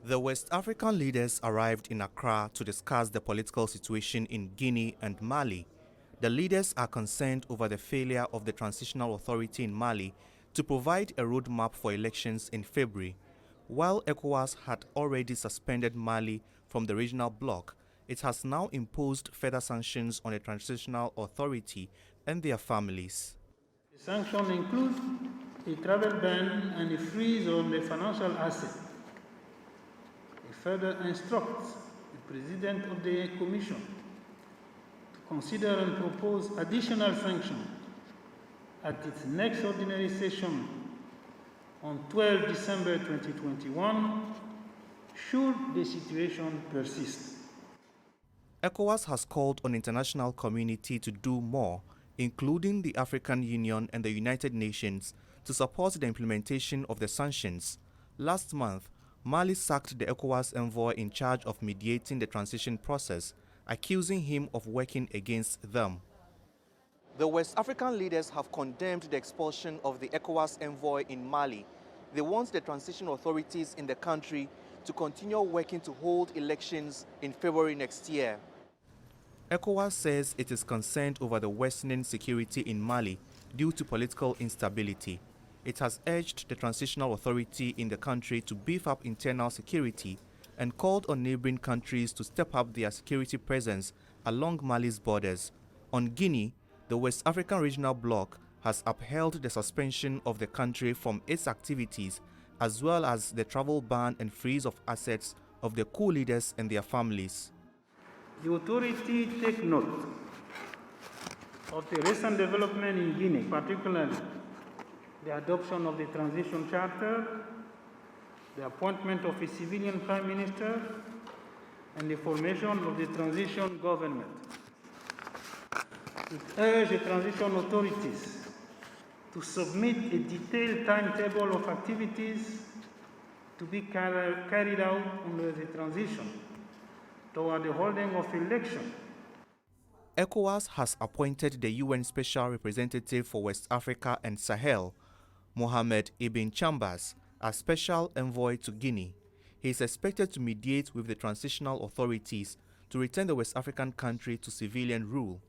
The West African leaders arrived in Accra to discuss the political situation in Guinea and Mali. The leaders are concerned over the failure of the transitional authority in Mali to provide a roadmap for elections in February. While ECOWAS had already suspended Mali from the regional bloc, it has now imposed further sanctions on the transitional authority and their families. The sanctions include a travel ban and a freeze on the financial assets. It further instructs the President of the Commission to consider and propose additional sanctions at its next ordinary session on 12 December 2021, should the situation persist. ECOWAS has called on the international community to do more, including the African Union and the United Nations, to support the implementation of the sanctions. Last month, Mali sacked the ECOWAS envoy in charge of mediating the transition process, accusing him of working against them. The West African leaders have condemned the expulsion of the ECOWAS envoy in Mali. They want the transition authorities in the country to continue working to hold elections in February next year. ECOWAS says it is concerned over the worsening security in Mali due to political instability. It has urged the transitional authority in the country to beef up internal security and called on neighboring countries to step up their security presence along Mali's borders. On Guinea, the West African Regional Bloc has upheld the suspension of the country from its activities, as well as the travel ban and freeze of assets of the coup leaders and their families. The authority take note of the recent development in Guinea, particularly the adoption of the transition charter, the appointment of a civilian prime minister, and the formation of the transition government. It urged the transition authorities to submit a detailed timetable of activities to be carried out under the transition toward the holding of elections. ECOWAS has appointed the UN Special Representative for West Africa and Sahel, Mohamed Ibn Chambers, as Special Envoy to Guinea. He is expected to mediate with the transitional authorities to return the West African country to civilian rule.